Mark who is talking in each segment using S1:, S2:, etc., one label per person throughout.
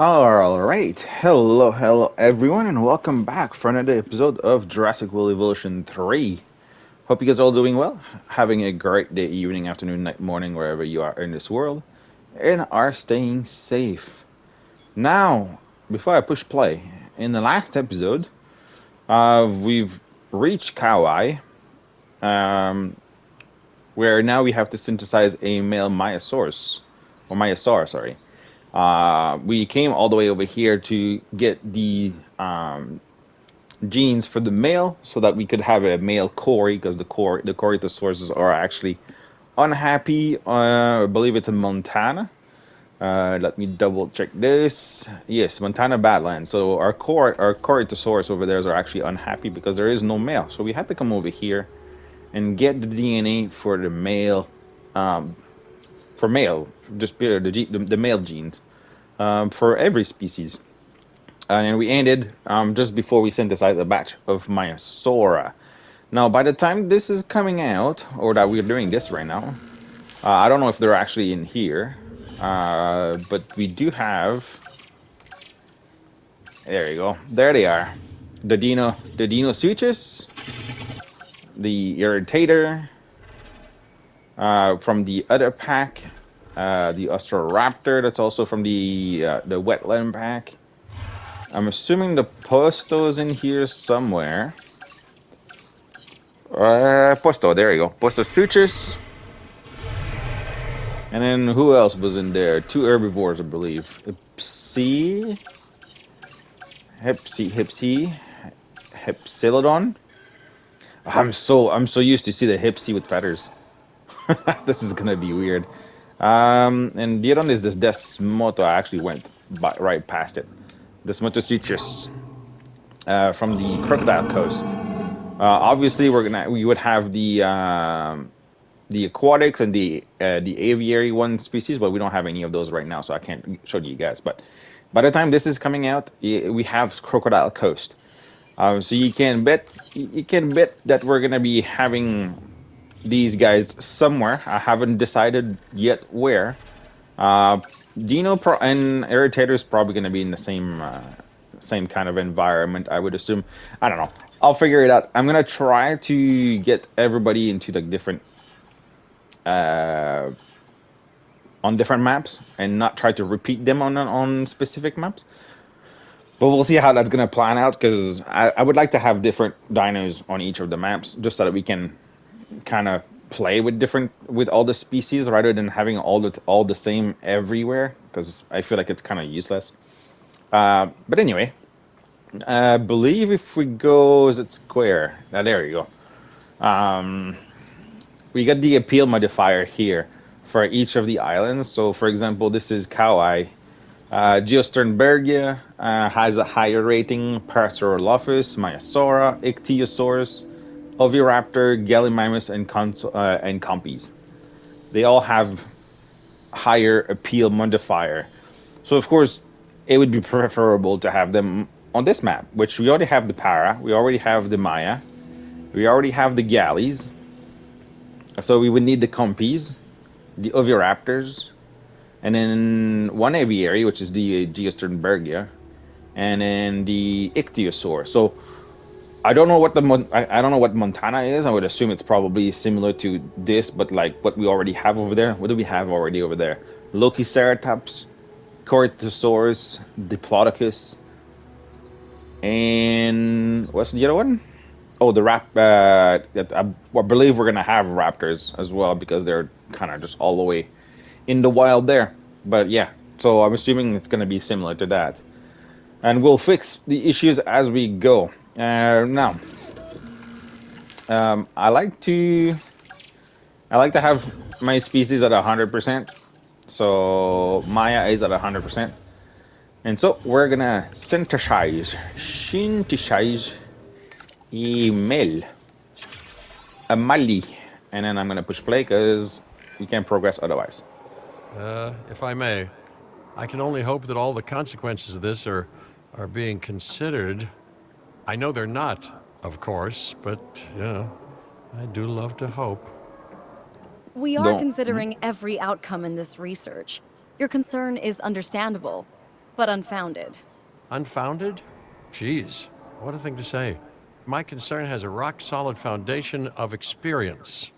S1: All right. Hello, everyone, and welcome back for another episode of Jurassic World Evolution 3. Hope you guys are all doing well, having a great day, evening, afternoon, night, morning, wherever you are in this world, and are staying safe. Now, before I push play, in the last episode, we've reached Kauai, um, where now we have to synthesize a male Myosaurus, or Myosaur, sorry. We came all the way over here to get the genes for the male so that we could have a male Cory because the Corythosaurus are actually unhappy. I believe it's in Montana. Let me double check this. Yes, Montana Badlands. So our Corythosaurus over there are actually unhappy because there is no male. So we had to come over here and get the DNA for the male, um, for male, just the male genes for every species. And we ended just before we synthesized a batch of Myosora. Now, by the time this is coming out, or that we're doing this right now, I don't know if they're actually in here, but we do have. There you go. There they are. The Dino Suches, the Irritator from the other pack, the Ostroraptor that's also from the Wetland pack. I'm assuming the Posto's in here somewhere. Posto, there you go. Posto Suchus. And then who else was in there? Two herbivores, I believe. Hepsilodon. I'm so used to see the Hipsy with feathers. This is gonna be weird. And the other one is this Desmoto. I actually went right past it. Desmoto Suchus from the Crocodile Coast. Obviously, we would have the aquatics and the aviary one species, but we don't have any of those right now, so I can't show you guys. But by the time this is coming out, we have Crocodile Coast. So you can bet that we're gonna be having these guys somewhere. I haven't decided yet where. Uh, and Irritator is probably gonna be in the same kind of environment, I would assume. I don't know. I'll figure it out. I'm gonna try to get everybody into the different uh, on different maps and not try to repeat them on specific maps. But we'll see how that's gonna plan out because I would like to have different dinos on each of the maps just so that we can kind of play with all the species rather than having all the same everywhere because I feel like it's kind of useless. But anyway, I believe if we go, is it square? There you go. We got the appeal modifier here for each of the islands. So, for example, this is Kauai. Geosternbergia has a higher rating. Parasaurolophus, Maiasaura, Ichthyosaurus, Oviraptor, Gallimimus, and Compies. They all have higher appeal modifier. So, of course, it would be preferable to have them on this map, which we already have the Para, we already have the Maya, we already have the Galleys. So we would need the Compies, the Oviraptors, and then one aviary, which is the Geosternbergia, and then the Ichthyosaur. So I don't know what I don't know what Montana is. I would assume it's probably similar to this, but like what we already have over there. What do we have already over there? Lokiceratops, Corythosaurus, Diplodocus, and what's the other one? Oh, the I believe we're gonna have raptors as well because they're kind of just all the way in the wild there. But yeah, so I'm assuming it's gonna be similar to that, and we'll fix the issues as we go. Now, um, I like to I like to have my species at 100%. So Maya is at 100%, and so we're gonna synthesize email a Mali, and then I'm gonna push play because we can't progress otherwise.
S2: If I may, I can only hope that all the consequences of this are being considered. I know they're not, of course, but, I do love to hope.
S3: We are
S1: Don't.
S3: considering every outcome in this research. Your concern is understandable. but unfounded.
S2: Unfounded? Jeez, what a thing to say. My concern has a rock-solid foundation of experience.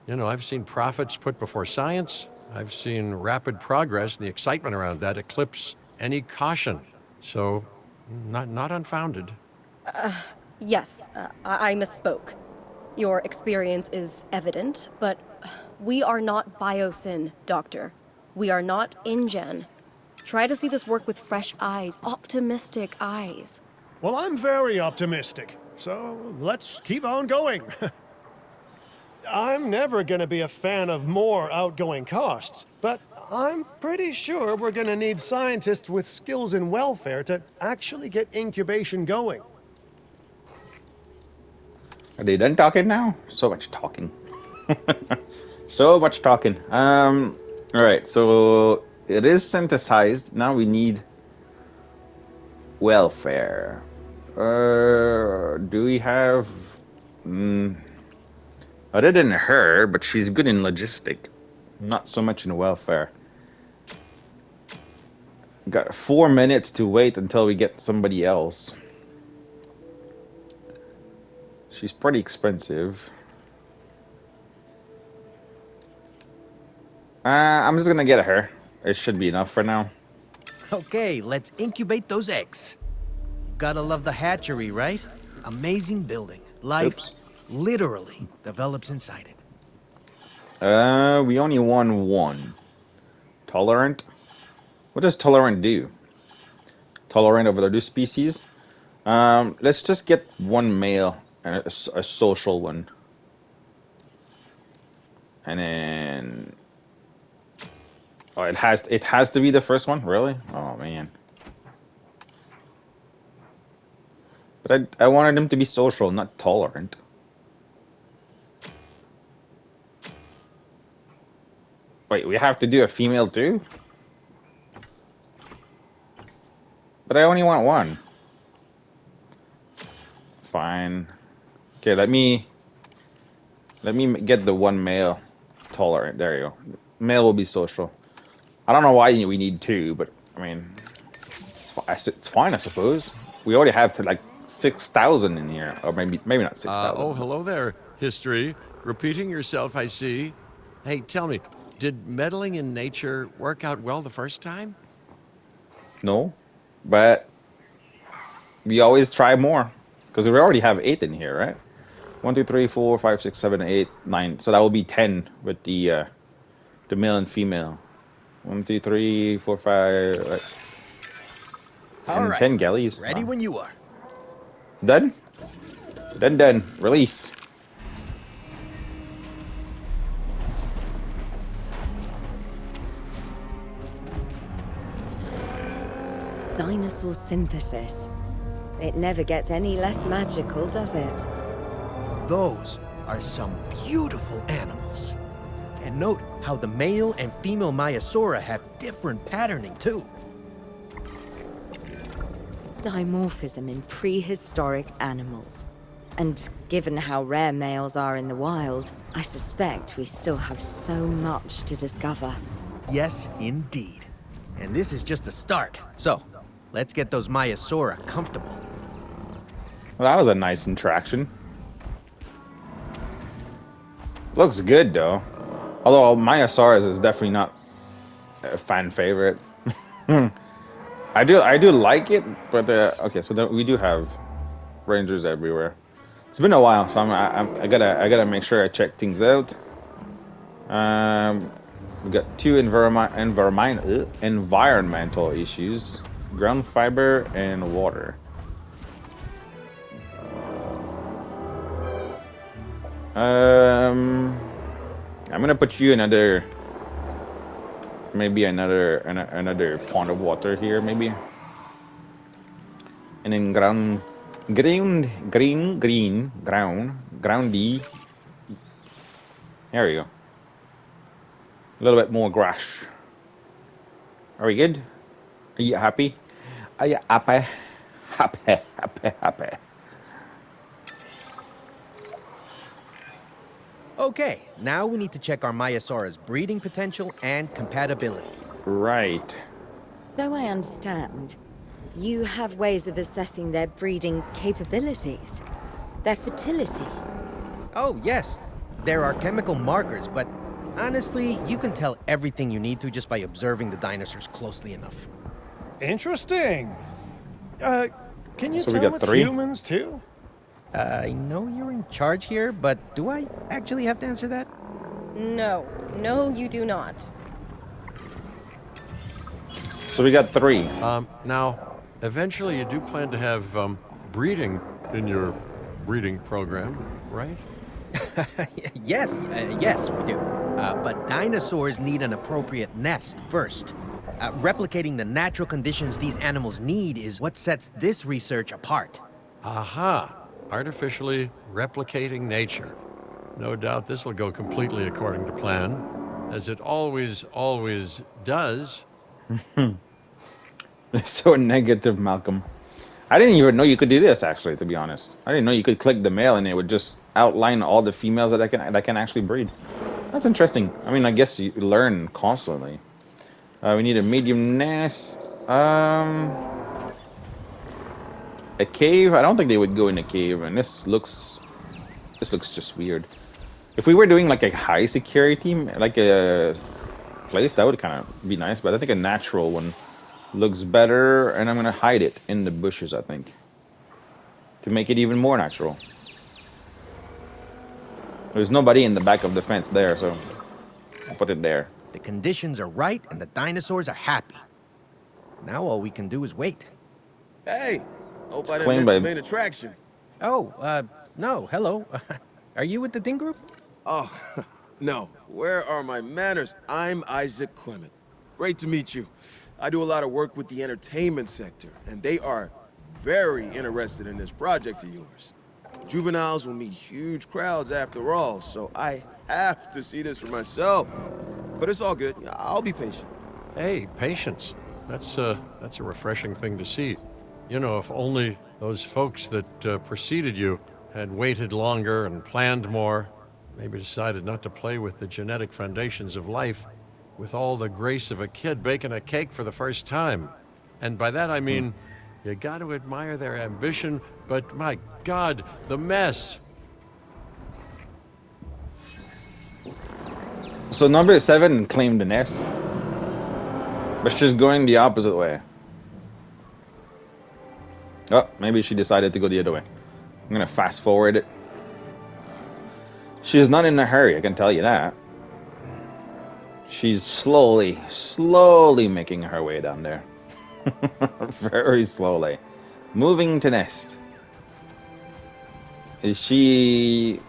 S2: You know, I've seen profits put before science. I've seen rapid progress, and the excitement around that eclipse any caution. So, not unfounded.
S3: Yes, I misspoke. Your experience is evident, but we are not Biosyn, Doctor. We are not InGen. Try to see this work with fresh eyes, optimistic eyes.
S4: Well, I'm very optimistic, so let's keep on going. I'm never gonna be a fan of more outgoing costs, but I'm pretty sure we're gonna need scientists with skills in welfare to actually get incubation going.
S1: Are they done talking now? So much talking. So much talking. All right. So it is synthesized. Now we need welfare. Do we have? Other than her, but she's good in logistic, not so much in welfare. Got 4 minutes to wait until we get somebody else. She's pretty expensive. I'm just gonna get her. It should be enough for now.
S5: Okay, let's incubate those eggs. Gotta love the hatchery, right? Amazing building. Life
S1: Oops.
S5: literally develops inside it.
S1: We only won one. Tolerant? What does tolerant do? Tolerant of other species? Let's just get one male and a social one. And then... Oh, it has to be the first one? Really? Oh, man. But I wanted them to be social, not tolerant. Wait, we have to do a female too? But I only want one. Fine. Okay, let me get the one male tolerant. There you go. Male will be social. I don't know why we need two, but I mean, it's fine, I suppose. We already have to like 6,000 in here, or maybe not 6,000.
S2: Oh, hello there, history. Repeating yourself, I see. Hey, tell me, did meddling in nature work out well the first time?
S1: No, but we always try more because we already have 8 in here, right? 1, 2, 3, 4, 5, 6, 7, 8, 9. So that will be 10 with the male and female. 1, 2, 3, 4, 5,
S5: All
S1: and
S5: right.
S1: 10 galleys.
S5: Ready
S1: Wow.
S5: when you are.
S1: Done? Done. Release.
S6: Dinosaur synthesis. It never gets any less magical, does it?
S5: Those are some beautiful animals. And note how the male and female Maiasaura have different patterning too.
S6: Dimorphism in prehistoric animals. And given how rare males are in the wild, I suspect we still have so much to discover.
S5: Yes, indeed. And this is just a start. So, let's get those Maiasaura comfortable.
S1: Well, that was a nice interaction. Looks good though. Although Maiasaurus is definitely not a fan favorite. I do like it, but okay. So we do have rangers everywhere. It's been a while, so I gotta make sure I check things out. We got 2 environmental issues: ground fiber and water. I'm gonna put you another pond of water here, maybe. And then groundy. There we go. A little bit more grass. Are we good? Are you happy? Are you happy? Happy.
S5: Okay, now we need to check our Maiasaura's breeding potential and compatibility.
S1: Right.
S6: So I understand, you have ways of assessing their breeding capabilities, their fertility.
S5: Oh, yes. There are chemical markers, but honestly, you can tell everything you need to just by observing the dinosaurs closely enough.
S4: Interesting. Can you
S1: So we
S4: tell
S1: got
S4: with
S1: 3.
S4: humans too?
S5: I know you're in charge here, but do I actually have to answer that?
S3: No. No, you do not.
S1: So we got 3.
S2: Now, eventually you do plan to have breeding in your breeding program, right?
S5: Yes, we do. But dinosaurs need an appropriate nest first. Replicating the natural conditions these animals need is what sets this research apart.
S2: Aha! Artificially replicating nature. No doubt this will go completely according to plan, as it always does.
S1: So negative, Malcolm. I didn't even know you could do this, actually, to be honest. I didn't know you could click the male and it would just outline all the females that I can actually breed. That's interesting. I mean, I guess you learn constantly. We need a medium nest. A cave. I don't think they would go in a cave, and this looks just weird. If we were doing like a high security, like a place, that would kind of be nice. But I think a natural one looks better, and I'm gonna hide it in the bushes, I think, to make it even more natural. There's nobody in the back of the fence there, so I'll put it there.
S5: The conditions are right and the dinosaurs are happy. Now all we can do is wait.
S7: Hey, hope
S1: It's
S7: I didn't
S1: claimed
S7: miss
S1: by-
S7: the main attraction.
S5: Oh, no, hello. Are you with the Ding Group?
S7: Oh, no. Where are my manners? I'm Isaac Clement. Great to meet you. I do a lot of work with the entertainment sector, and they are very interested in this project of yours. Juveniles will meet huge crowds after all, so I have to see this for myself. But it's all good. I'll be patient.
S2: Hey, patience. That's a refreshing thing to see. You know, if only those folks that preceded you had waited longer and planned more, maybe decided not to play with the genetic foundations of life with all the grace of a kid baking a cake for the first time. And by that I mean, you got to admire their ambition, but my God, the mess.
S1: So number 7 claimed the nest, but she's going the opposite way. Oh, maybe she decided to go the other way. I'm gonna fast forward it. She's not in a hurry, I can tell you that. She's slowly making her way down there. Very slowly. Moving to nest. Is she...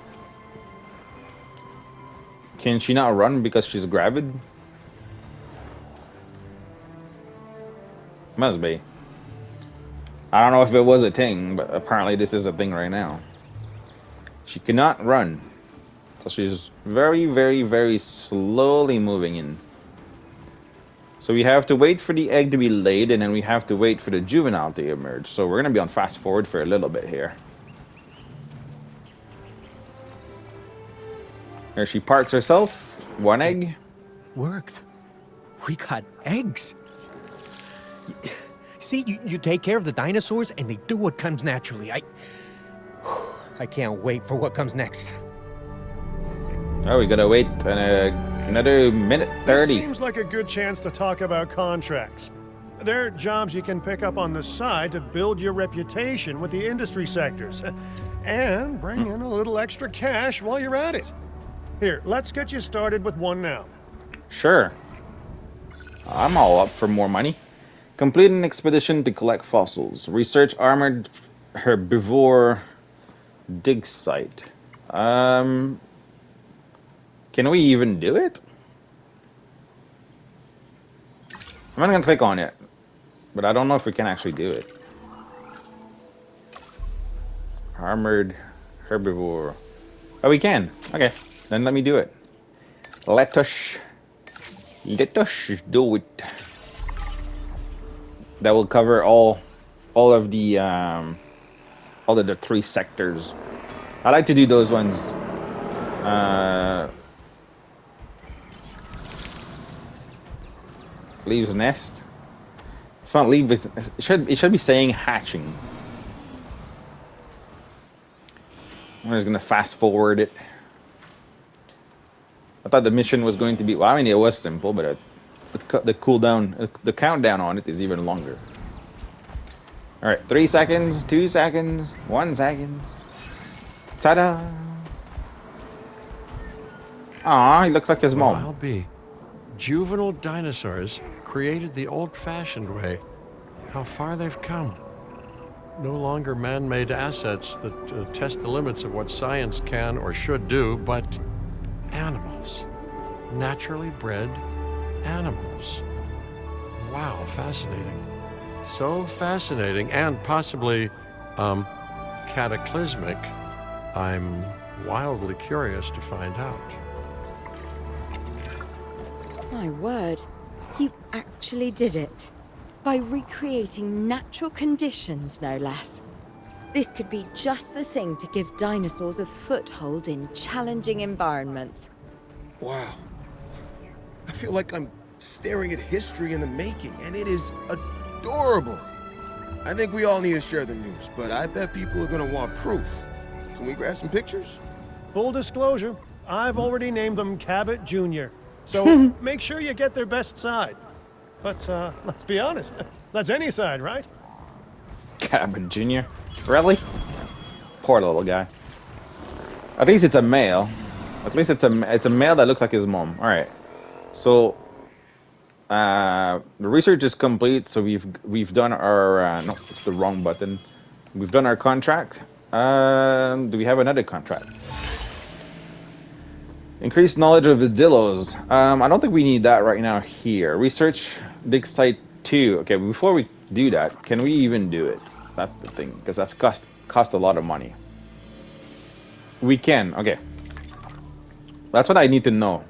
S1: Can she not run because she's gravid? Must be. I don't know if it was a thing, but apparently this is a thing right now. She cannot run. So she's very slowly moving in. So we have to wait for the egg to be laid, and then we have to wait for the juvenile to emerge. So we're going to be on fast forward for a little bit here. There she parks herself. 1 egg.
S5: Worked. We got eggs. See, you take care of the dinosaurs and they do what comes naturally. I can't wait for what comes next.
S1: Oh, we gotta wait another minute
S4: This
S1: 30.
S4: seems like a good chance to talk about contracts. They're jobs you can pick up on the side to build your reputation with the industry sectors. And bring in a little extra cash while you're at it. Here, let's get you started with one now.
S1: Sure. I'm all up for more money. Complete an expedition to collect fossils. Research armored herbivore dig site. Can we even do it? I'm not gonna click on it, but I don't know if we can actually do it. Armored herbivore. Oh, we can. Okay, then let me do it. Let us do it. That will cover all of the 3 sectors. I like to do those ones. Leaves nest. It's not leave. It should be saying hatching. I'm just gonna fast forward it. I thought the mission was going to be. Well, I mean, it was simple, but the cooldown, the countdown on it is even longer. All right, 3 seconds, 2 seconds, 1 second. Ta-da! Aw, he looks like his
S2: Well,
S1: mom.
S2: I'll be. Juvenile dinosaurs created the old-fashioned way. How far they've come. No longer man-made assets that test the limits of what science can or should do, but animals. Naturally bred animals. Wow, fascinating. So fascinating and possibly, cataclysmic. I'm wildly curious to find out.
S6: My word, you actually did it. By recreating natural conditions, no less. This could be just the thing to give dinosaurs a foothold in challenging environments.
S7: Wow. I feel like I'm staring at history in the making, and it is adorable. I think we all need to share the news, but I bet people are gonna want proof. Can we grab some pictures?
S4: Full disclosure, I've already named them Cabot Jr., so make sure you get their best side. But let's be honest, that's any side, right?
S1: Cabin Jr. Really? Poor little guy. At least it's a male. At least it's a male that looks like his mom. All right. So the research is complete. So we've done our no, it's the wrong button. We've done our contract. Do we have another contract? Increased knowledge of the Dillos. I don't think we need that right now here. Research dig site 2. Okay, before we do that, can we even do it? That's the thing, because that's cost a lot of money. We can. Okay. That's what I need to know.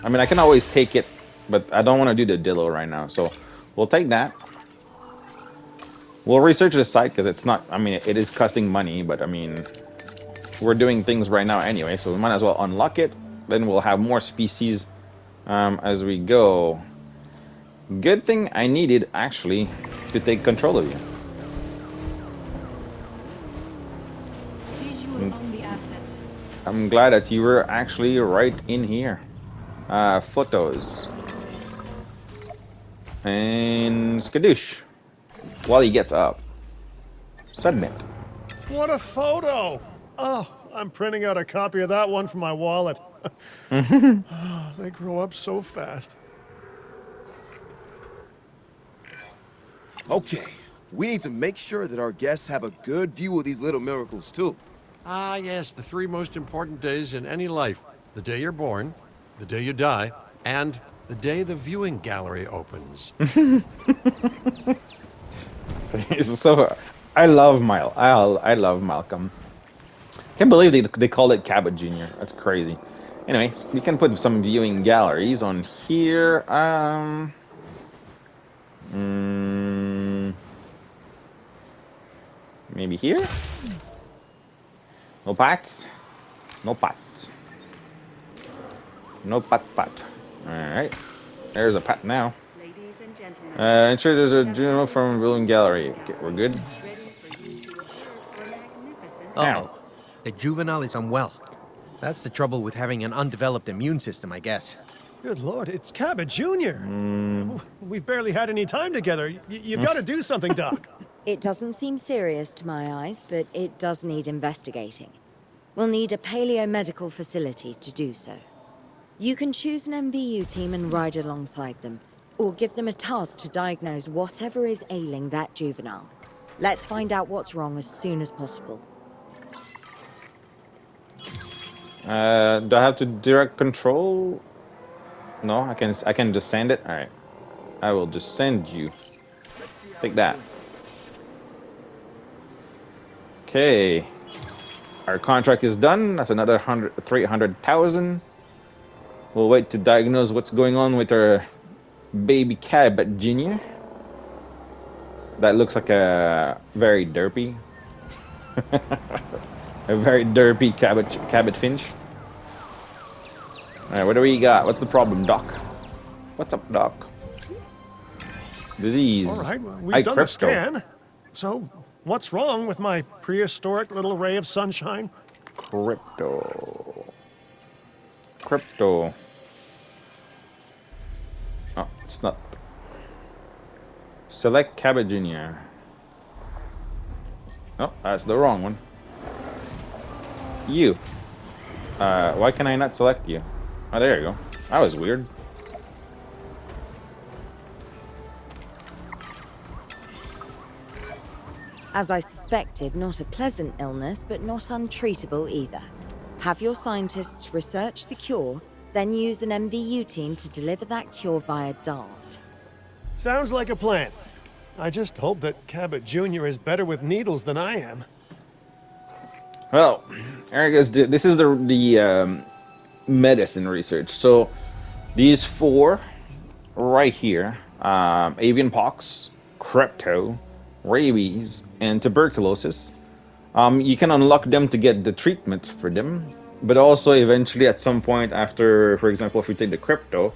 S1: I mean, I can always take it, but I don't want to do the Dillo right now. So we'll take that. We'll research the site because it's not. I mean, it is costing money, but I mean, we're doing things right now anyway, so we might as well unlock it. Then we'll have more species as we go. Good thing I needed actually to take control of you.
S8: Visual on the asset.
S1: I'm glad that you were actually right in here. Photos. And skadoosh. While he gets up. Submit.
S4: What a photo! Oh, I'm printing out a copy of that one for my wallet. Oh, they grow up so fast.
S7: Okay, we need to make sure that our guests have a good view of these little miracles, too.
S2: Ah, yes, the 3 most important days in any life. The day you're born, the day you die, and the day the viewing gallery opens.
S1: So, I love I love Malcolm. Can't believe they call it Cabot Jr. That's crazy. Anyways, we can put some viewing galleries on here. Maybe here? No pots? No pots. No pot. Alright. There's a pot now.
S8: Ladies and gentlemen.
S1: Ensure there's a journal from viewing gallery. Okay, we're good.
S5: Uh-oh. The juvenile is unwell. That's the trouble with having an undeveloped immune system, I guess.
S4: Good lord, it's Cabot Jr. We've barely had any time together. You've got to do something, Doc.
S6: It doesn't seem serious to my eyes, but it does need investigating. We'll need a paleomedical facility to do so. You can choose an MVU team and ride alongside them, or give them a task to diagnose whatever is ailing that juvenile. Let's find out what's wrong as soon as possible.
S1: Do I have to direct control? No, I can just send it. All right, I will just send you. Take that. Okay, our contract is done. That's another 300,000. We'll wait to diagnose what's going on with our baby Cabot Jr. That looks like a very derpy. A very derpy Cabot Finch. Alright, what do we got? What's the problem, Doc? What's up, Doc? Disease.
S4: All right, well, we've
S1: Hey,
S4: done the
S1: crypto.
S4: scan. So, what's wrong with my prehistoric little ray of sunshine?
S1: Crypto. Crypto. Oh, it's not. Select Cabot Jr. Oh, that's the wrong one. You. Why can I not select you? Oh, there you go. That was weird.
S6: As I suspected, not a pleasant illness, but not untreatable either. Have your scientists research the cure, then use an MVU team to deliver that cure via DART.
S4: Sounds like a plan. I just hope that Cabot Jr. is better with needles than I am.
S1: Well, Eric, this is the medicine research. So these four right here, avian pox, crypto, rabies, and tuberculosis. You can unlock them to get the treatment for them, but also eventually at some point after, for example, if we take the crypto,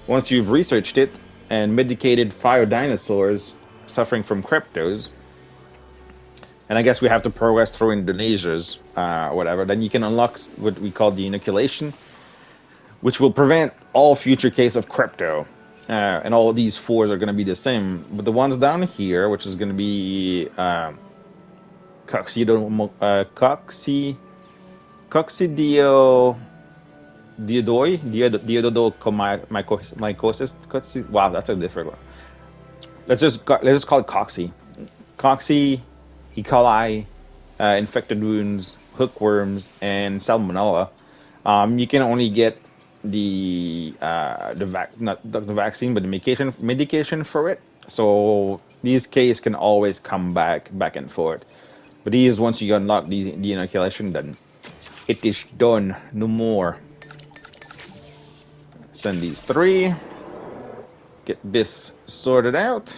S1: once you've researched it and medicated 5 dinosaurs suffering from cryptos, and I guess we have to progress through Indonesia's whatever, then you can unlock what we call the inoculation, which will prevent all future case of crypto. And all these 4s are going to be the same, but the ones down here, which is going to be coccidioidomycosis. Wow, that's a different one. Let's just call it Coxy. Coxy, E. coli, infected wounds, hookworms, and salmonella. You can only get the not the vaccine, but the medication for it. So these cases can always come back and forth. But these, once you unlock the inoculation, then it is done. No more. Send these 3. Get this sorted out.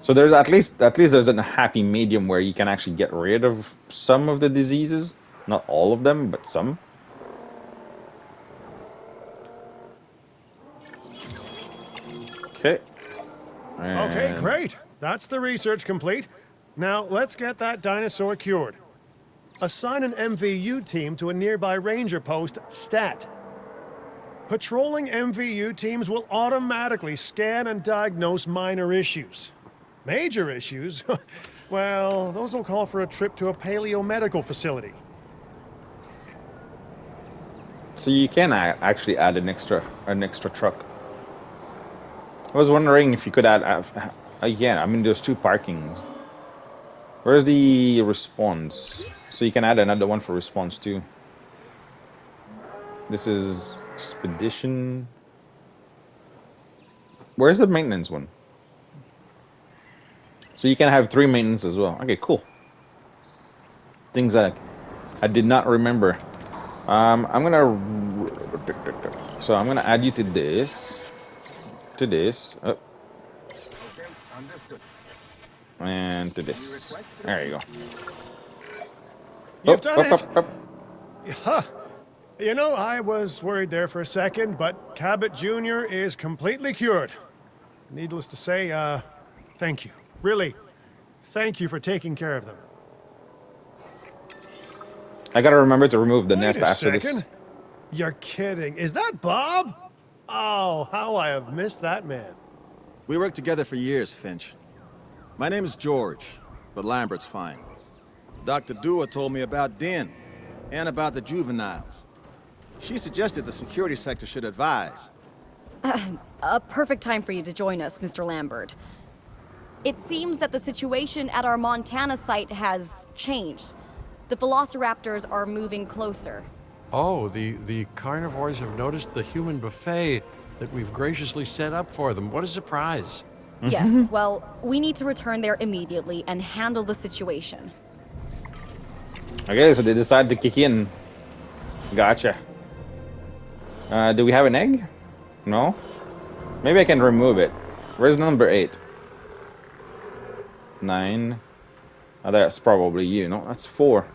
S1: So there's at least there's a happy medium where you can actually get rid of some of the diseases, not all of them, but some. Okay.
S4: Okay, great. That's the research complete. Now, let's get that dinosaur cured. Assign an MVU team to a nearby ranger post, Stat. Patrolling MVU teams will automatically scan and diagnose minor issues. Major issues? Well, those will call for a trip to a paleomedical facility.
S1: So you can actually add an extra truck. I was wondering if you could add again. I mean, there's 2 parkings. Where's the response? So you can add another one for response too. This is expedition. Where's the maintenance one? So you can have 3 maintenance as well. Okay, cool. Things that I did not remember. I'm gonna add you to this. Oh. And to this. There you go.
S4: You've done it.
S1: Up.
S4: Huh. You know, I was worried there for a second, but Cabot Jr. is completely cured. Needless to say, thank you. Really, thank you for taking care of them.
S1: I gotta remember to remove the
S4: Wait
S1: nest
S4: a
S1: after
S4: second.
S1: this.
S4: You're kidding. Is that Bob? Oh, how I have missed that man.
S9: We worked together for years, Finch. My name is George, but Lambert's fine. Dr. Dua told me about Din, and about the juveniles. She suggested the security sector should advise.
S3: A perfect time for you to join us, Mr. Lambert. It seems that the situation at our Montana site has changed. The velociraptors are moving closer.
S2: Oh, the carnivores have noticed the human buffet that we've graciously set up for them. What a surprise.
S3: Yes, well, we need to return there immediately and handle the situation.
S1: Okay, so they decided to kick in. Gotcha. Do we have an egg? No? Maybe I can remove it. Where's number 8? 9. Oh, that's probably you. No, that's 4.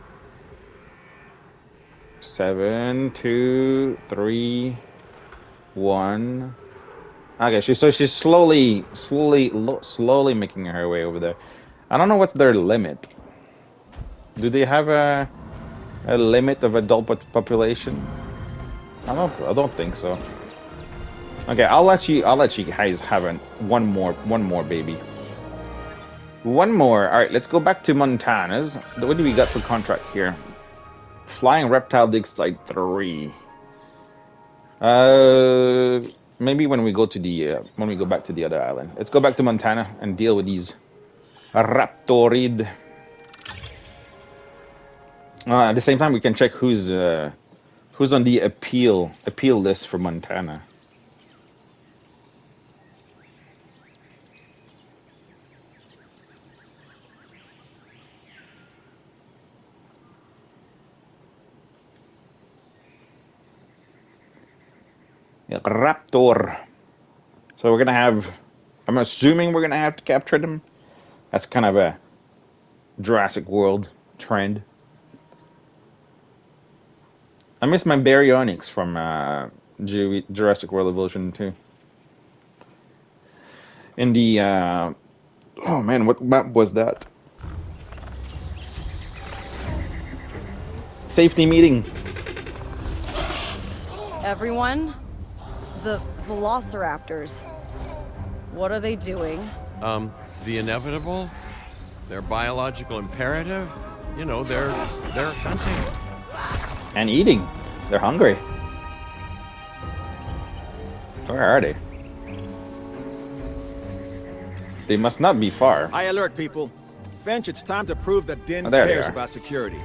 S1: 7, 2, 3, 1. Okay, she's slowly making her way over there. I don't know what's their limit. Do they have a limit of adult population? I don't think so. Okay, I'll let you guys have one more baby. One more. All right, let's go back to Montana's. What do we got for contract here? Flying Reptile Dig Site 3. Maybe when we go to the when we go back to the other island. Let's go back to Montana and deal with these Raptorid. At the same time, we can check who's on the appeal list for Montana. Raptor. So we're gonna have. I'm assuming we're gonna have to capture them. That's kind of a Jurassic World trend. I miss my baryonyx from Jurassic World Evolution too. In the oh man, what map was that? Safety meeting.
S3: Everyone, the velociraptors. What are they doing?
S2: The inevitable, their biological imperative, you know, they're hunting.
S1: And eating. They're hungry. Where are they? They must not be far.
S9: I alert people. Finch, it's time to prove that Din
S1: Oh, there they
S9: cares
S1: are.
S9: about security.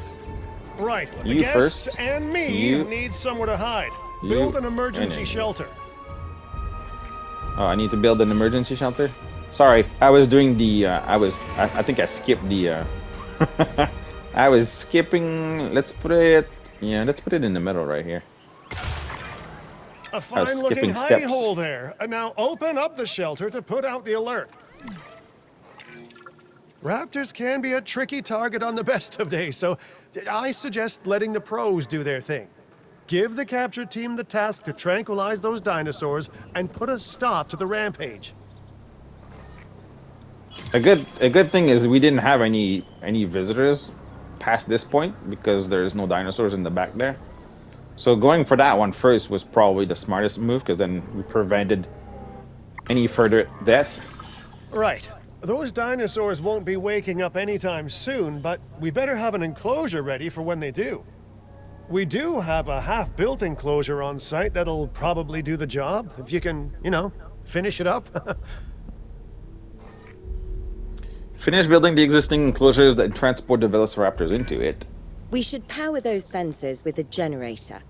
S4: Right. The
S1: You
S4: guests
S1: first.
S4: and me
S1: You.
S4: need somewhere to hide.
S1: You.
S4: Build an
S1: And
S4: emergency
S1: then-
S4: shelter.
S1: Oh, I need to build an emergency shelter? Sorry, I was doing the, I think I skipped the, I was skipping, let's put it in the middle right here.
S4: A fine-looking
S1: skipping
S4: hidey
S1: steps.
S4: hole there. And now open up the shelter to put out the alert. Raptors can be a tricky target on the best of days, so I suggest letting the pros do their thing. Give the capture team the task to tranquilize those dinosaurs and put a stop to the rampage.
S1: A good thing is we didn't have any visitors past this point because there's no dinosaurs in the back there. So going for that one first was probably the smartest move because then we prevented any further death.
S4: Right. Those dinosaurs won't be waking up anytime soon, but we better have an enclosure ready for when they do. We do have a half-built enclosure on site that'll probably do the job, if you can, you know, finish it up.
S1: Finish building the existing enclosures and transport the velociraptors into it.
S6: We should power those fences with a generator.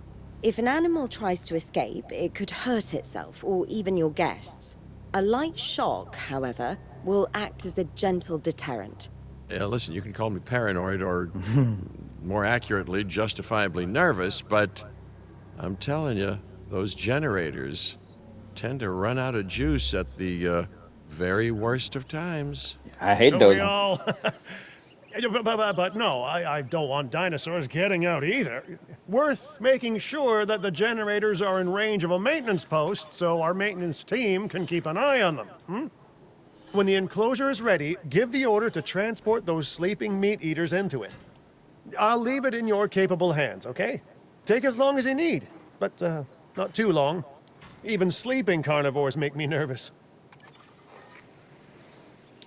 S6: If an animal tries to escape, it could hurt itself or even your guests. A light shock, however, will act as a gentle deterrent.
S2: Yeah, listen, you can call me paranoid or, more accurately, justifiably nervous, but I'm telling you, those generators tend to run out of juice at the very worst of times.
S1: I hate
S4: Don't
S1: those.
S4: we all? But no, I don't want dinosaurs getting out either. Worth making sure that the generators are in range of a maintenance post so our maintenance team can keep an eye on them. When the enclosure is ready, give the order to transport those sleeping meat eaters into it. I'll leave it in your capable hands, okay? Take as long as you need, but not too long. Even sleeping carnivores make me nervous.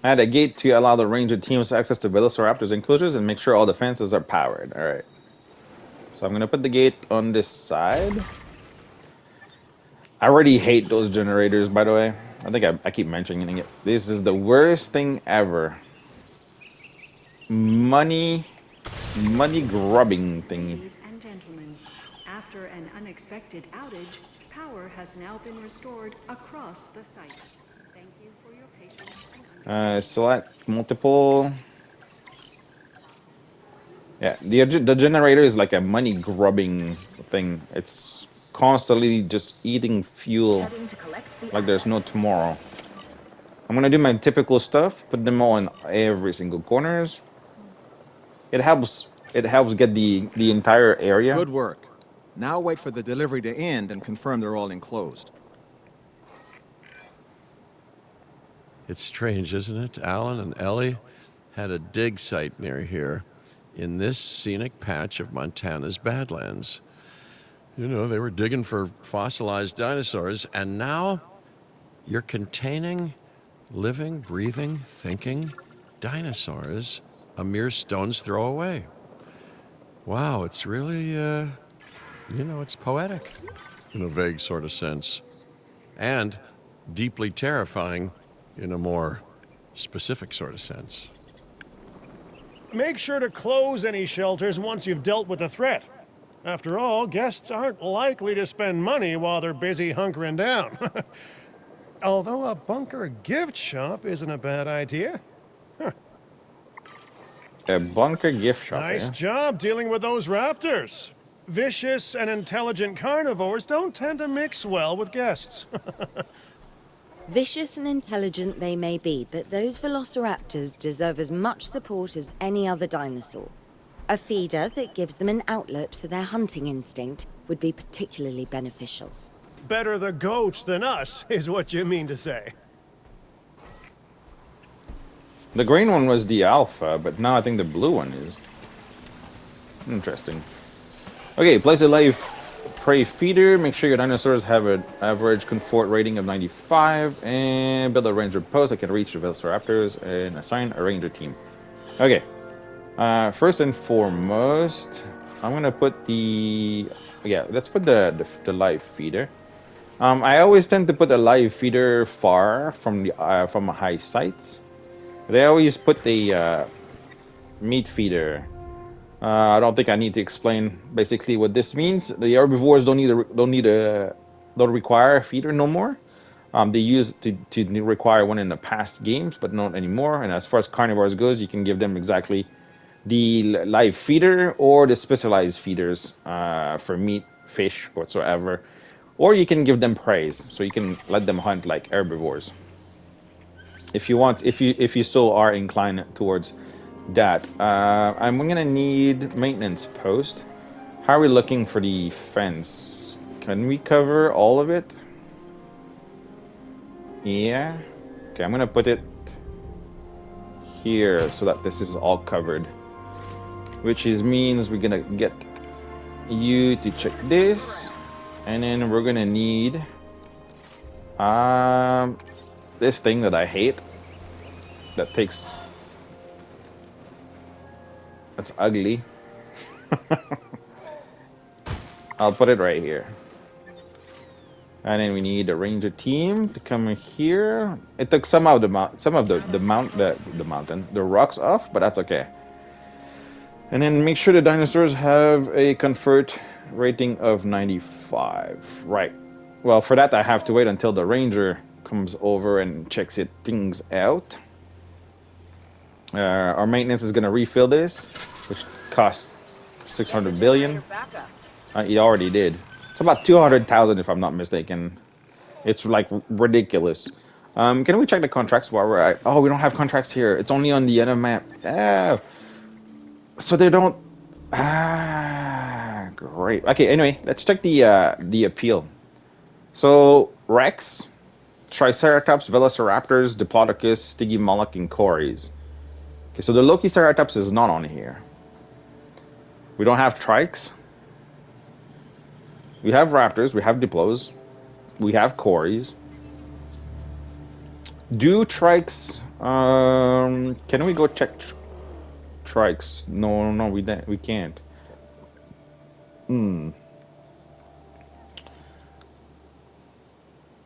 S1: Add a gate to allow the ranger teams access to velociraptors enclosures and make sure all the fences are powered. All right. So I'm gonna put the gate on this side. I already hate those generators, by the way. I think I keep mentioning it. This is the worst thing ever. Money grubbing thing.
S8: Ladies and gentlemen, after an unexpected outage, power has now been restored across the site. Thank you for your patience and
S1: Select multiple. Yeah, the generator is like a money grubbing thing. It's constantly just eating fuel like there's no tomorrow. I'm gonna do my typical stuff, put them all in every single corners. It helps get the entire area.
S9: Good work. Now wait for the delivery to end and confirm they're all enclosed.
S2: It's strange, isn't it? Alan and Ellie had a dig site near here in this scenic patch of Montana's Badlands. You know, they were digging for fossilized dinosaurs, and now you're containing living, breathing, thinking dinosaurs a mere stone's throw away. Wow, it's really, it's poetic in a vague sort of sense, and deeply terrifying in a more specific sort of sense.
S4: Make sure to close any shelters once you've dealt with the threat. After all, guests aren't likely to spend money while they're busy hunkering down. Although a bunker gift shop isn't a bad idea.
S1: A bunker gift shop.
S4: Nice job dealing with those raptors. Vicious and intelligent carnivores don't tend to mix well with guests.
S6: Vicious and intelligent they may be, but those velociraptors deserve as much support as any other dinosaur. A feeder that gives them an outlet for their hunting instinct would be particularly beneficial.
S4: Better the goats than us, is what you mean to say.
S1: The green one was the alpha, but now I think the blue one is. Interesting. Okay, place a live prey feeder. Make sure your dinosaurs have an average comfort rating of 95, and build a ranger post that can reach the velociraptors, and assign a ranger team. Okay. First and foremost, I'm gonna put the let's put the live feeder. I always tend to put a live feeder far from the from a high sites. They always put the meat feeder. I don't think I need to explain basically what this means. The herbivores don't require a feeder no more. They used to require one in the past games, but not anymore. And as far as carnivores goes, you can give them exactly the live feeder or the specialized feeders for meat, fish, whatsoever. Or you can give them praise, so you can let them hunt like herbivores. If you want, if you still are inclined towards that, I'm gonna need maintenance post. How are we looking for the fence? Can we cover all of it? Yeah. Okay, I'm gonna put it here so that this is all covered. Which means we're gonna get you to check this, and then we're gonna need this thing that I hate. That's ugly. I'll put it right here. And then we need a ranger team to come in here. It took some of the rocks off, but that's okay. And then make sure the dinosaurs have a comfort rating of 95. Right. Well, for that I have to wait until the ranger comes over and checks things out. Our maintenance is going to refill this, which costs 600 billion. It already did. It's about 200,000 if I'm not mistaken. It's like ridiculous. Can we check the contracts while we're at? Oh, we don't have contracts here. It's only on the other map. So they don't. Great. Okay. Anyway, let's check the appeal. So Rex, Triceratops, Velociraptors, Diplodocus, Stygimoloch, and Cories. Okay, so the Lokiceratops is not on here. We don't have Trikes. We have Raptors. We have Diplos. We have Cories. Do Trikes? Can we go check Trikes? No, we can't.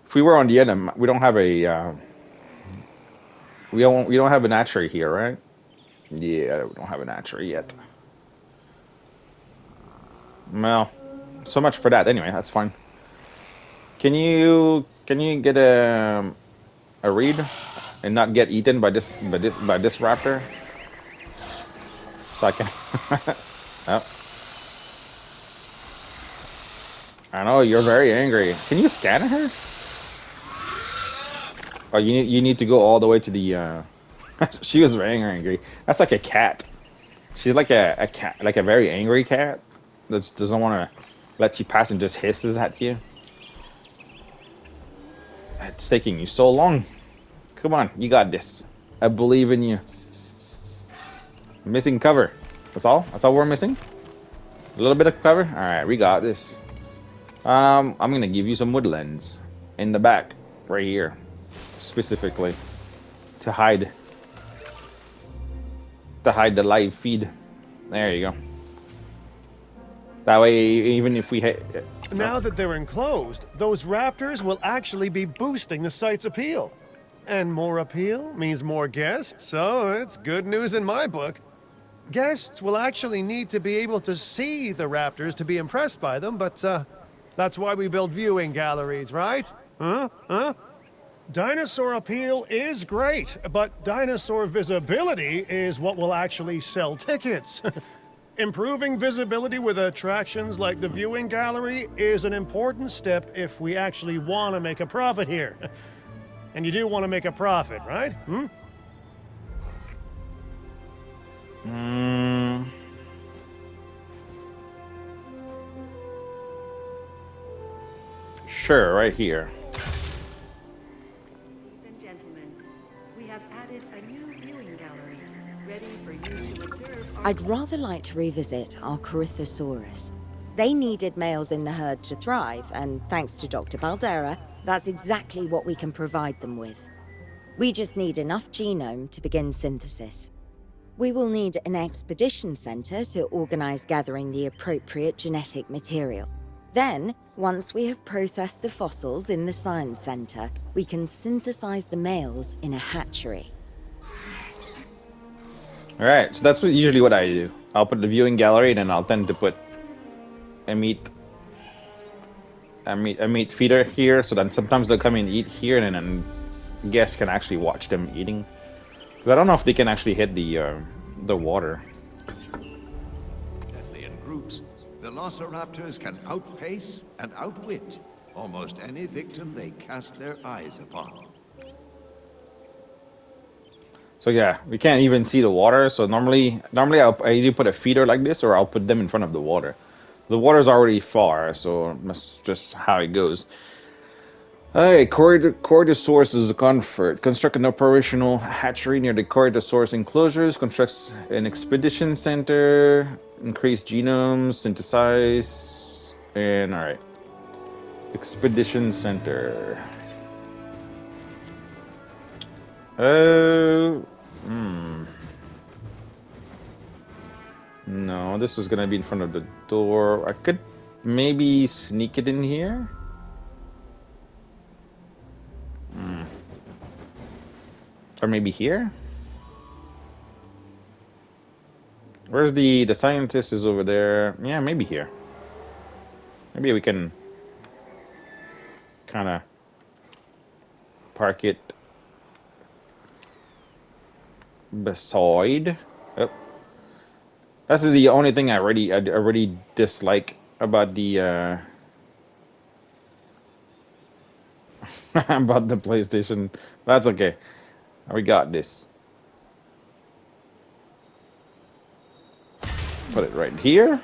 S1: If we were on the end, we don't have a. We don't have an hatchery here, right? Yeah, we don't have an hatchery yet. Well, so much for that. Anyway, that's fine. Can you get a read and not get eaten by this raptor? So I can. Oh. I know you're very angry. Can you scan her? Oh, you need to go all the way to the. She was very angry. That's like a cat. She's like a cat, like a very angry cat that doesn't want to let you pass and just hisses at you. It's taking you so long. Come on, you got this. I believe in you. Missing cover. That's all? That's all we're missing? A little bit of cover? Alright, we got this. I'm gonna give you some woodlands. In the back. Right here. Specifically. To hide. To hide the live feed. There you go. That way, even if we hit...
S4: Now that they're enclosed, those raptors will actually be boosting the site's appeal. And more appeal means more guests, so it's good news in my book. Guests will actually need to be able to see the raptors to be impressed by them, but that's why we build viewing galleries, right? Huh? Dinosaur appeal is great, but dinosaur visibility is what will actually sell tickets. Improving visibility with attractions like the viewing gallery is an important step if we actually want to make a profit here. And you do want to make a profit, right?
S1: Sure, right here.
S8: Ladies and gentlemen, we have added a new viewing gallery, ready for you to observe our...
S6: I'd rather like to revisit our Corythosaurus. They needed males in the herd to thrive, and thanks to Dr. Baldera, that's exactly what we can provide them with. We just need enough genome to begin synthesis. We will need an expedition center to organize gathering the appropriate genetic material. Then, once we have processed the fossils in the science center, we can synthesize the males in a hatchery.
S1: Alright, so that's usually what I do. I'll put the viewing gallery and then I'll tend to put a meat feeder here, so then sometimes they'll come and eat here and then guests can actually watch them eating. But I don't know if they can actually hit the water.
S10: Deadly in groups, velociraptors can outpace and outwit almost any victim they cast their eyes upon.
S1: So yeah, we can't even see the water. So normally I either put a feeder like this or I'll put them in front of the water. The water's already far, so that's just how it goes. Alright, Corythosaurus is a comfort. Construct an operational hatchery near the Corythosaurus enclosures. Constructs an expedition center. Increase genomes, synthesize, and alright. Expedition center. No, this is gonna be in front of the door. I could maybe sneak it in here. Or maybe here? Where's the scientist is over there? Yeah, maybe here. Maybe we can kind of park it beside. Oh. That's the only thing I already dislike about the about the PlayStation. That's okay. We got this. Put it right here.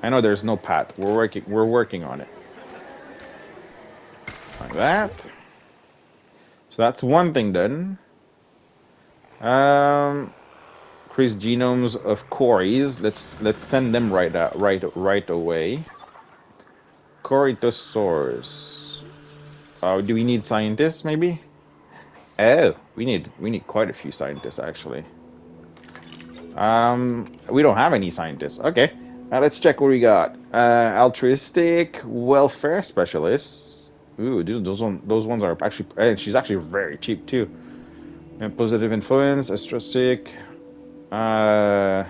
S1: I know there's no path. We're working on it. Like that. So that's one thing done. Increase genomes of Corys. Let's send them right away. Corythosaurus. Do we need scientists maybe? Oh, we need quite a few scientists actually. We don't have any scientists. Okay. Let's check what we got. Altruistic welfare specialists. Ooh, those ones are actually. And she's actually very cheap too. And positive influence, astrosic. Okay,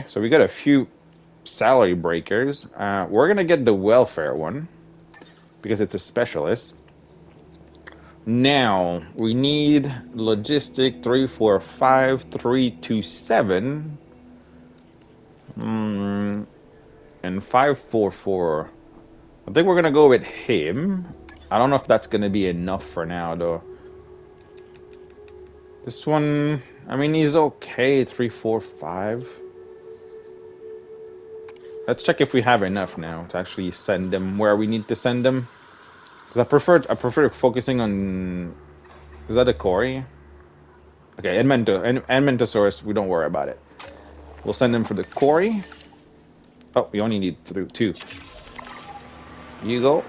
S1: so we got a few salary breakers. We're gonna get the welfare one because it's a specialist. Now we need logistic 345 327 and 544. I think we're gonna go with him. I don't know if that's gonna be enough for now though. This one, I mean, he's okay. 345. Let's check if we have enough now to actually send them where we need to send them. Because I prefer focusing on. Is that a quarry? Okay, Edmontosaurus. We don't worry about it. We'll send him for the quarry. Oh, we only need two. You go.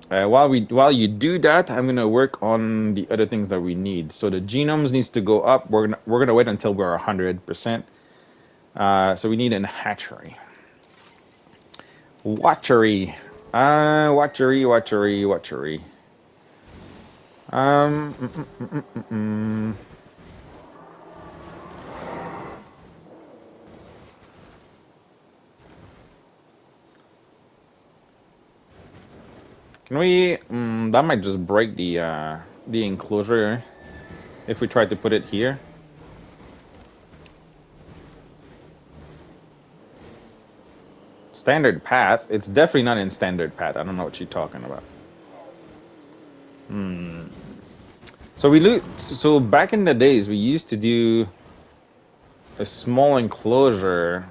S1: While you do that, I'm gonna work on the other things that we need. So the genomes needs to go up. We're gonna wait until we're 100%. So we need an hatchery. Watchery. Watchery. Um. mm, mm, mm, mm, mm, mm. Can we? That might just break the enclosure if we try to put it here. Standard path. It's definitely not in standard path. I don't know what you're talking about. So back in the days, we used to do a small enclosure.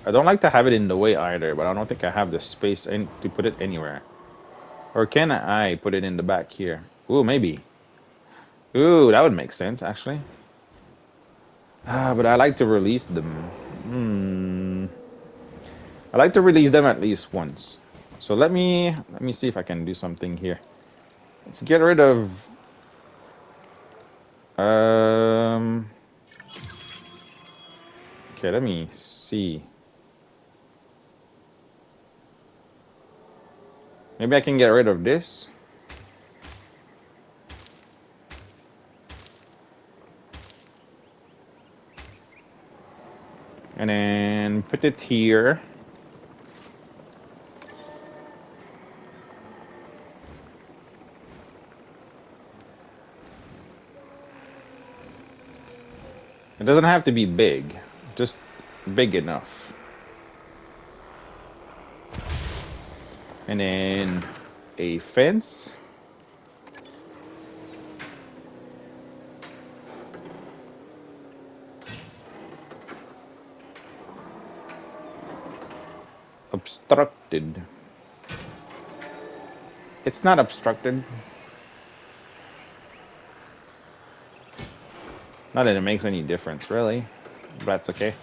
S1: I don't like to have it in the way either, but I don't think I have the space to put it anywhere. Or can I put it in the back here? Ooh, maybe. Ooh, that would make sense, actually. But I like to release them. I like to release them at least once. So let me see if I can do something here. Let's get rid of okay, let me see. Maybe I can get rid of this. And then put it here. It doesn't have to be big, just big enough. And then a fence. Obstructed. It's not obstructed. Not that it makes any difference, really. But that's okay.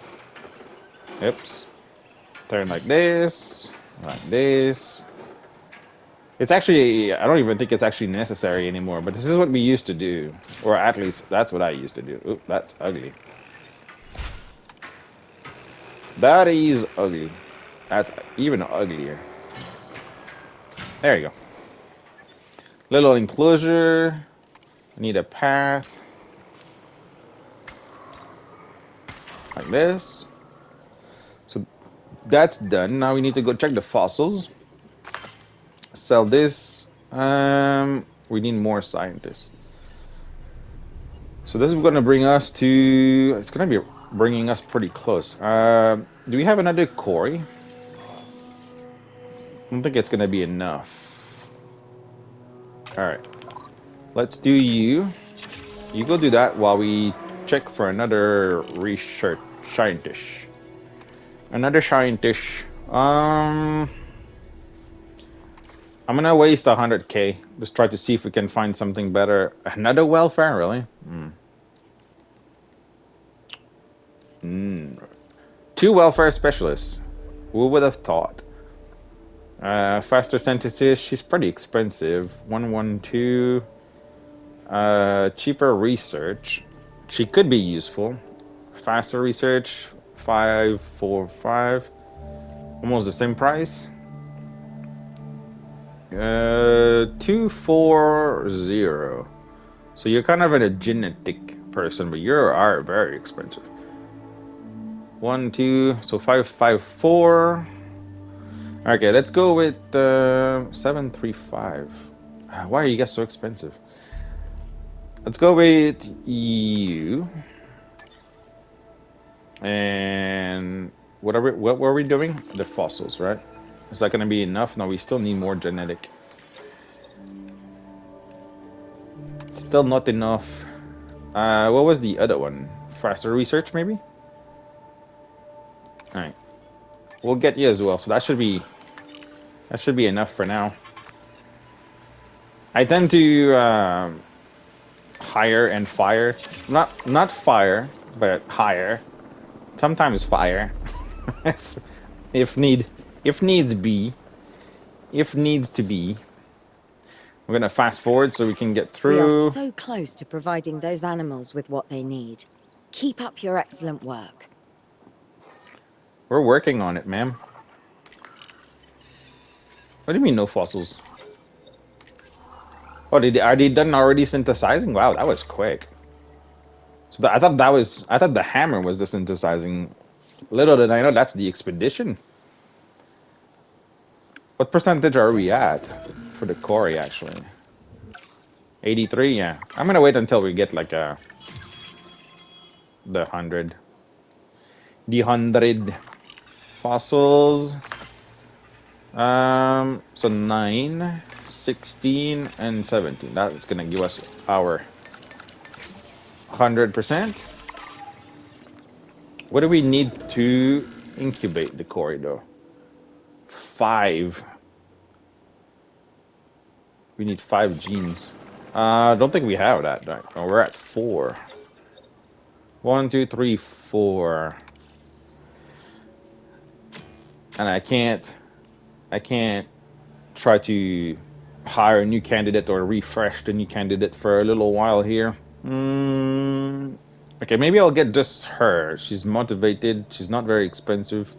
S1: Oops. Turn like this. Like this. It's actually, I don't even think it's actually necessary anymore, but this is what we used to do. Or at least, that's what I used to do. Oop, that's ugly. That is ugly. That's even uglier. There you go. Little enclosure. I need a path. Like this. So that's done. Now we need to go check the fossils. Sell this. We need more scientists. So this is going to bring us to... It's going to be bringing us pretty close. Do we have another quarry? I don't think it's going to be enough. Alright. Let's do you. You go do that while we check for another research scientist. Another scientist. I'm gonna waste 100k. Just try to see if we can find something better. Another welfare, really? Two welfare specialists. Who would have thought? Faster synthesis. She's pretty expensive. 112. Cheaper research. She could be useful. Faster research. 545. Almost the same price. 240. So you're kind of a genetic person, but you are very expensive. 1, 2, so 554. Okay, let's go with 735. Why are you guys so expensive? Let's go with you. And what were we doing? The fossils, right? Is that going to be enough? No, we still need more genetic. Still not enough. What was the other one? Faster research, maybe? Alright. We'll get you as well, so that should be enough for now. I tend to hire and fire. Not fire, but hire. Sometimes fire. if, if need if needs be. If needs to be. We're gonna fast forward so we can get
S6: We are
S1: through.
S6: so close to providing those animals with what they need. Keep up your excellent work.
S1: We're working on it, ma'am. What do you mean no fossils? Oh, are they done already synthesizing? Wow, that was quick. So I thought the hammer was the synthesizing. Little did I know that's the expedition. What percentage are we at for the quarry actually? 83, yeah. I'm gonna wait until we get like the 100. The 100 fossils. So 9, 16, and 17. That's gonna give us our 100%. What do we need to incubate the corridor? 5. We need 5 genes. I don't think we have that. Right? Oh, we're at 4. 1, 2, 3, 4. And I can't try to hire a new candidate or refresh the new candidate for a little while here. Okay, maybe I'll get just her. She's motivated. She's not very expensive.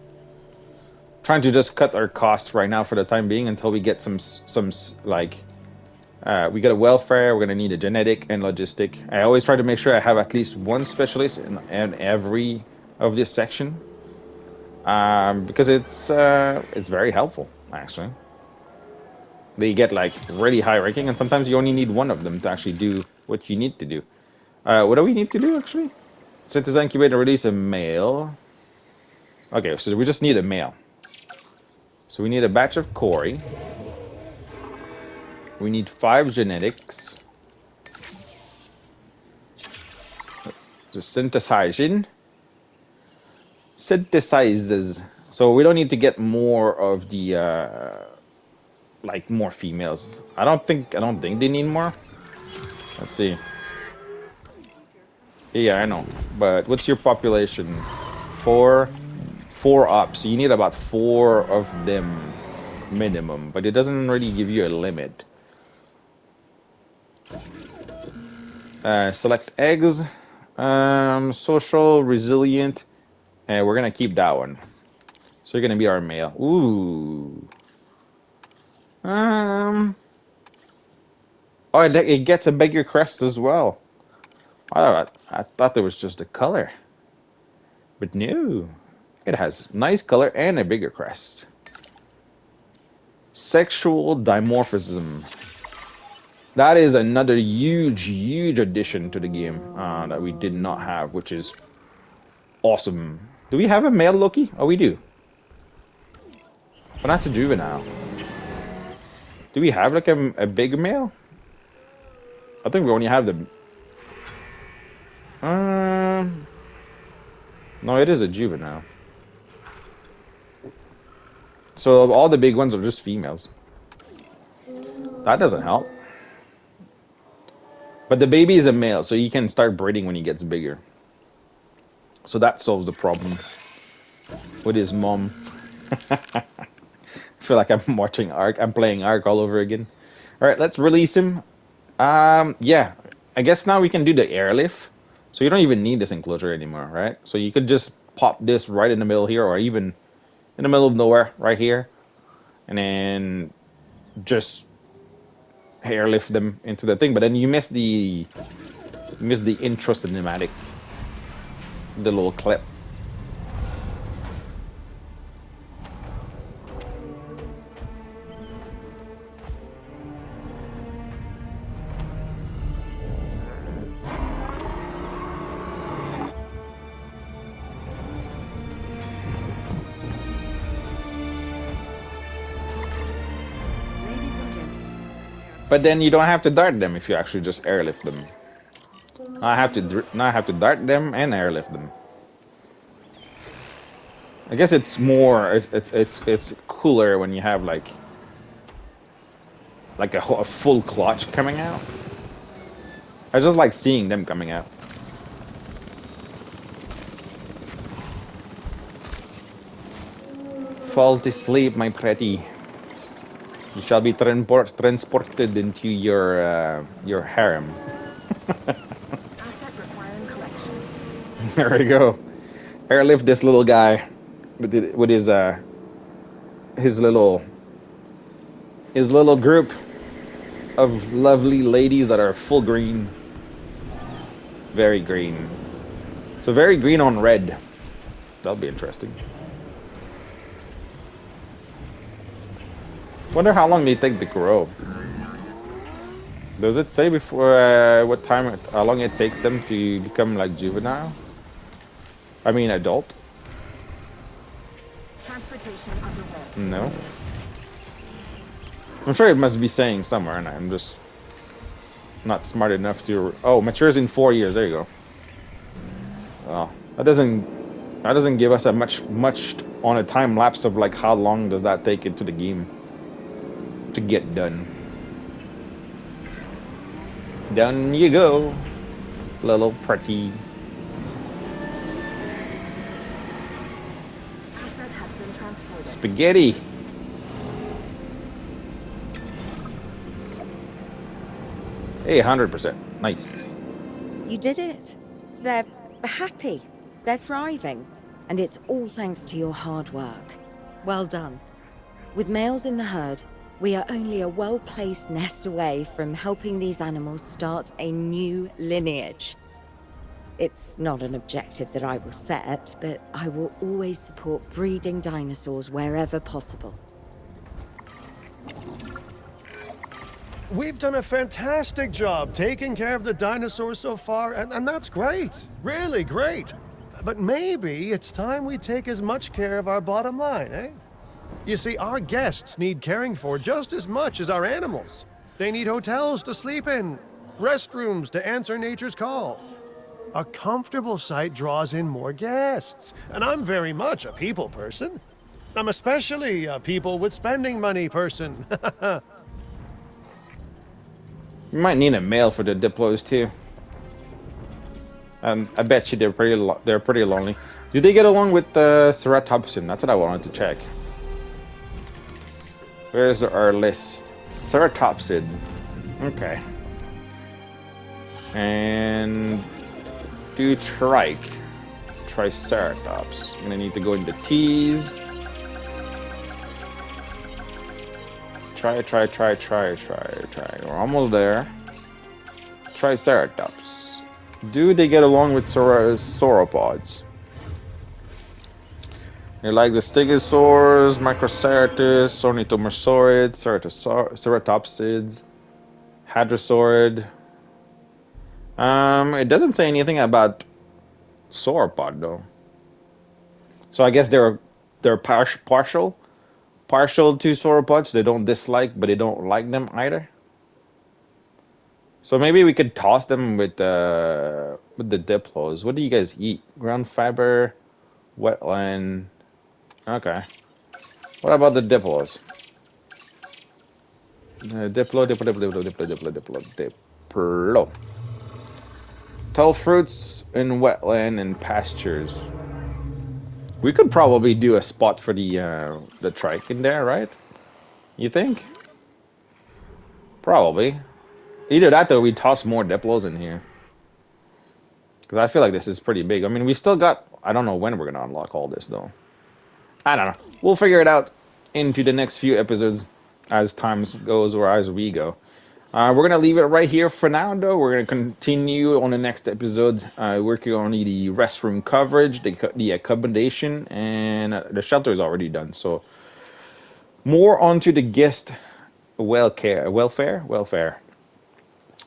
S1: Trying to just cut our costs right now for the time being until we get some like we got a welfare. We're gonna need a genetic and logistic. I always try to make sure I have at least one specialist in every of this section, because it's very helpful actually. They get like really high ranking, and sometimes you only need one of them to actually do what you need to do. What do we need to do actually? Synthesize, incubate, and release a male. Okay, so we just need a male. So we need a batch of Corey. We need 5 genetics. Just synthesizing. Synthesizes. So we don't need to get more of the like more females. I don't think they need more. Let's see. Yeah, I know. But what's your population? 4 up. So you need about 4 of them minimum, but it doesn't really give you a limit. Select eggs. Social, resilient, and we're gonna keep that one. So you're gonna be our male. Ooh. Oh, it gets a bigger crest as well. I thought there was just a color, but no, it has nice color and a bigger crest. Sexual dimorphism. That is another huge addition to the game that we did not have, which is awesome. Do we have a male Loki? Oh, we do. But that's a juvenile. Do we have like a big male? I think we only have the... No, it is a juvenile. So all the big ones are just females. That doesn't help. But the baby is a male, so he can start breeding when he gets bigger. So that solves the problem with his mom. I feel like I'm watching Ark. I'm playing Ark all over again. All right, let's release him. Yeah, I guess now we can do the airlift. So you don't even need this enclosure anymore, right? So you could just pop this right in the middle here, or even in the middle of nowhere, right here, and then just airlift them into the thing. But then you miss the intro cinematic, the little clip. But then you don't have to dart them if you actually just airlift them. Now I have to dart them and airlift them. I guess it's more it's cooler when you have like like a full clutch coming out. I just like seeing them coming out. Fall to sleep, my pretty. You shall be transported into your harem.
S8: Asset requiring collection.
S1: There we go. Airlift this little guy with his little group of lovely ladies that are full green. Very green. So very green on red. That'll be interesting. Wonder how long they take to grow. Does it say before what time, how long it takes them to become like juvenile? I mean adult?
S8: Transportation underway.
S1: No. I'm sure it must be saying somewhere, and I'm just not smart enough to. Oh, matures in 4 years. There you go. Well, that doesn't give us a much on a time lapse of like how long does that take into the game to get done. Down you go, little pretty.
S8: Asset has been transported.
S1: Spaghetti. Hey, 100%. Nice.
S6: You did it. They're happy. They're thriving. And it's all thanks to your hard work. Well done. With males in the herd, we are only a well-placed nest away from helping these animals start a new lineage. It's not an objective that I will set, but I will always support breeding dinosaurs wherever possible.
S4: We've done a fantastic job taking care of the dinosaurs so far, and that's great. Really great. But maybe it's time we take as much care of our bottom line, eh? You see, our guests need caring for just as much as our animals. They need hotels to sleep in, restrooms to answer nature's call. A comfortable site draws in more guests, and I'm very much a people person. I'm especially a people with spending money person.
S1: You might need a male for the diplos too. I bet you they're pretty lonely. Do they get along with Ceratopsin? That's what I wanted to check. Where's our list? Ceratopsid. Okay. And do Triceratops. I'm gonna need to go into T's. Try. We're almost there. Triceratops. Do they get along with sauropods? They like the stegosaurs, Microceratops, Ornithomersaurid, Ceratopsids, Hadrosaurid. It doesn't say anything about sauropod though. So I guess they're partial to sauropods. They don't dislike, but they don't like them either. So maybe we could toss them with the diplos. What do you guys eat? Ground fiber, wetland. Okay. What about the diplos? Diplo. Tall fruits in wetland and pastures. We could probably do a spot for the trike in there, right? You think? Probably. Either that or we toss more diplos in here. Because I feel like this is pretty big. I mean, we still got... I don't know when we're going to unlock all this, though. I don't know. We'll figure it out into the next few episodes as time goes or as we go. We're going to leave it right here for now, though. We're going to continue on the next episode, working on the restroom coverage, the accommodation, and the shelter is already done. So, more onto the guest welfare.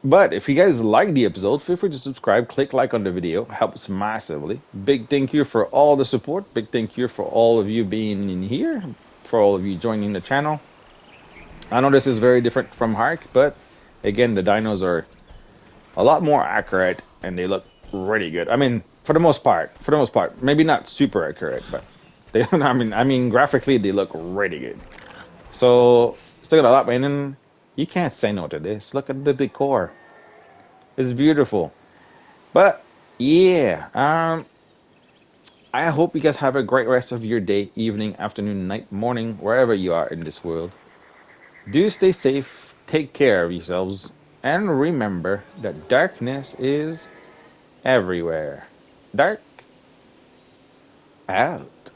S1: But if you guys like the episode, feel free to subscribe, click like on the video, helps massively. Big thank you for all the support. Big thank you for all of you being in here, for all of you joining the channel. I know this is very different from Hark, but again, the dinos are a lot more accurate and they look really good. I mean, for the most part, maybe not super accurate, but they, I mean, graphically they look really good. So still got a lot waiting. You can't say no to this. Look at the decor. It's beautiful. But yeah, I hope you guys have a great rest of your day, evening, afternoon, night, morning, wherever you are in this world. Do stay safe, take care of yourselves, and remember that darkness is everywhere. Dark out.